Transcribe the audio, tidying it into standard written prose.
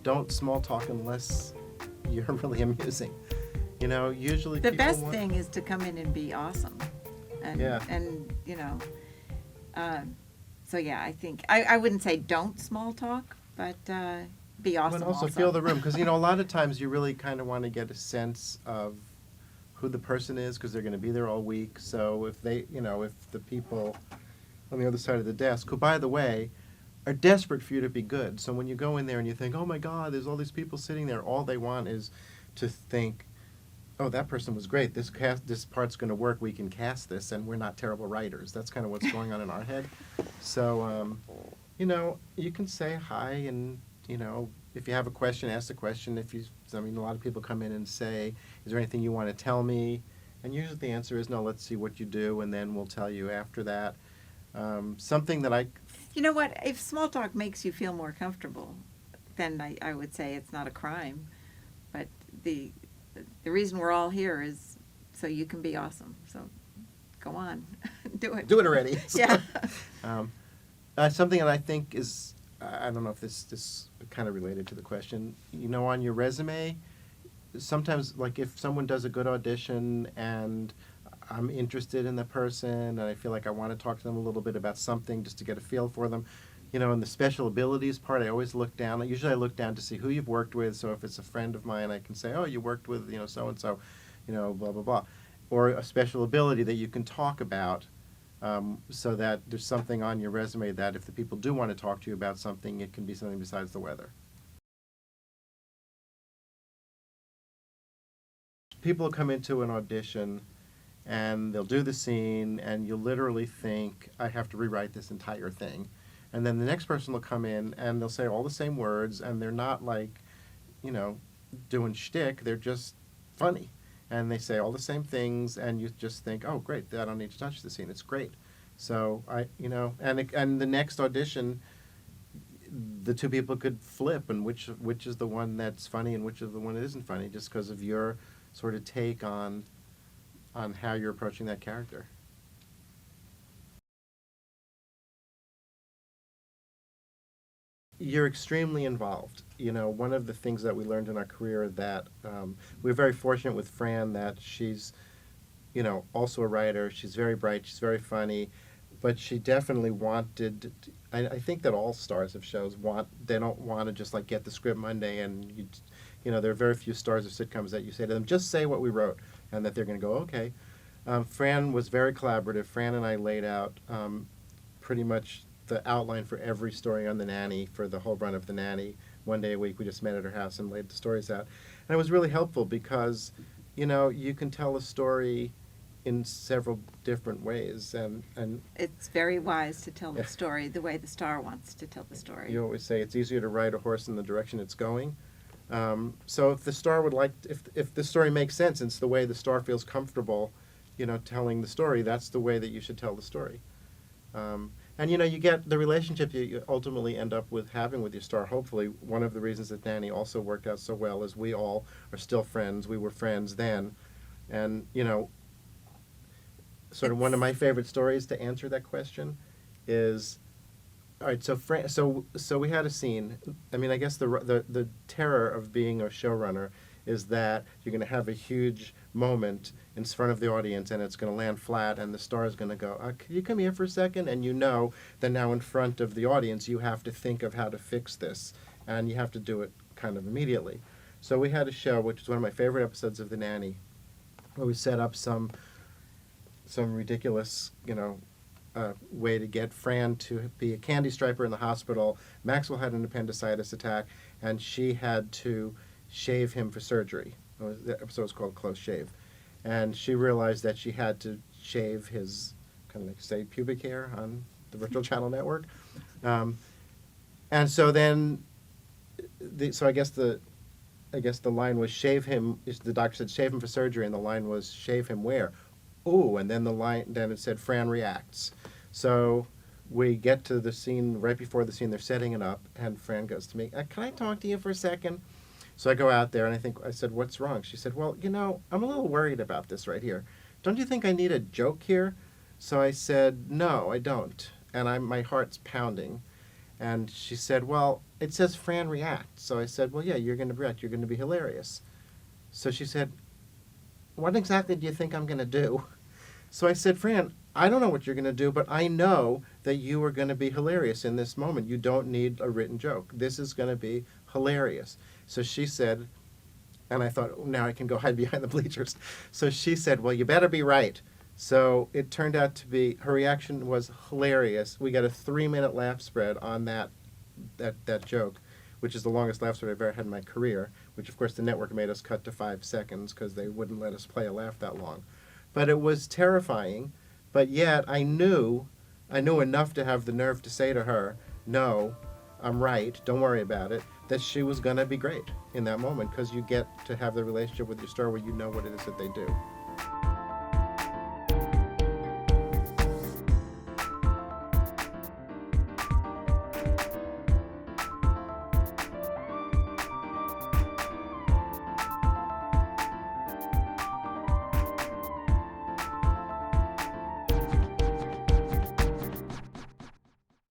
don't small talk unless you're really amusing. Usually The people best want... thing is to come in and be awesome. And, Yeah. and so yeah, I think, I wouldn't say don't small talk, but be awesome But also feel the room, because a lot of times you really kind of want to get a sense of who the person is, because they're going to be there all week. So if they, if the people on the other side of the desk, who by the way are desperate for you to be good. So when you go in there and you think, oh my God, there's all these people sitting there, all they want is to think, oh, that person was great. This part's going to work. We can cast this, and we're not terrible writers. That's kind of what's going on in our head. So, you can say hi, and if you have a question, ask the question. A lot of people come in and say, "Is there anything you want to tell me?" And usually the answer is, "No. Let's see what you do, and then we'll tell you after that." Something that I... You know what? If small talk makes you feel more comfortable, then I would say it's not a crime. But the reason we're all here is so you can be awesome. So go on, do it. Do it already. Yeah. Something that I think is, I don't know if this kind of related to the question. On your resume, sometimes, like if someone does a good audition and I'm interested in the person and I feel like I want to talk to them a little bit about something just to get a feel for them, in the special abilities part, I always look down. Usually I look down to see who you've worked with. So if it's a friend of mine, I can say, oh, you worked with, so-and-so, blah, blah, blah. Or a special ability that you can talk about, so that there's something on your resume that if the people do want to talk to you about something, it can be something besides the weather. People come into an audition and they'll do the scene and you'll literally think, I have to rewrite this entire thing. And then the next person will come in and they'll say all the same words, and they're not like, doing shtick. They're just funny. And they say all the same things, and you just think, oh, great, I don't need to touch the scene. It's great. So, and the next audition, the two people could flip, and which is the one that's funny and which is the one that isn't funny, just because of your sort of take on how you're approaching that character. You're extremely involved. One of the things that we learned in our career that we're very fortunate with Fran that she's, also a writer. She's very bright. She's very funny. But she definitely wanted, I think that all stars of shows they don't want to just like get the script Monday and, there are very few stars of sitcoms that you say to them, just say what we wrote, and that they're going to go, okay. Fran was very collaborative. Fran and I laid out pretty much the outline for every story on The Nanny for the whole run of The Nanny. One day a week we just met at her house and laid the stories out. And it was really helpful because, you can tell a story in several different ways. And It's very wise to tell the story the way the star wants to tell the story. You always say it's easier to ride a horse in the direction it's going. So if the star would like, if the story makes sense, and it's the way the star feels comfortable, telling the story, that's the way that you should tell the story. And you get the relationship you ultimately end up with having with your star. Hopefully, one of the reasons that Nanny also worked out so well is we all are still friends. We were friends then, and sort of one of my favorite stories to answer that question is, all right. So we had a scene. I mean, I guess the terror of being a showrunner is that you're going to have a huge moment in front of the audience and it's going to land flat and the star is going to go, can you come here for a second? And that now in front of the audience you have to think of how to fix this, and you have to do it kind of immediately. So we had a show, which is one of my favorite episodes of The Nanny, where we set up some ridiculous, way to get Fran to be a candy striper in the hospital. Maxwell had an appendicitis attack and she had to shave him for surgery. The episode was called Close Shave. And she realized that she had to shave his, kind of like say, pubic hair on the Virtual Channel Network. And so then, I guess the line was shave him, the doctor said shave him for surgery, and the line was shave him where? Ooh, and then then it said Fran reacts. So we get to the scene, right before the scene, they're setting it up, and Fran goes to me, can I talk to you for a second? So I go out there, and I said, what's wrong? She said, well, I'm a little worried about this right here. Don't you think I need a joke here? So I said, no, I don't. And my heart's pounding. And she said, well, it says Fran react. So I said, well, yeah, you're going to react. You're going to be hilarious. So she said, what exactly do you think I'm going to do? So I said, Fran, I don't know what you're going to do, but I know that you are going to be hilarious in this moment. You don't need a written joke. This is going to be hilarious. So she said, and I thought, oh, now I can go hide behind the bleachers. So she said, well, you better be right. So it turned out to be, her reaction was hilarious. We got a 3-minute laugh spread on that joke, which is the longest laugh spread I've ever had in my career, which of course the network made us cut to 5 seconds because they wouldn't let us play a laugh that long. But it was terrifying, but yet I knew enough to have the nerve to say to her, no, I'm right, don't worry about it, that she was going to be great in that moment, because you get to have the relationship with your star where you know what it is that they do.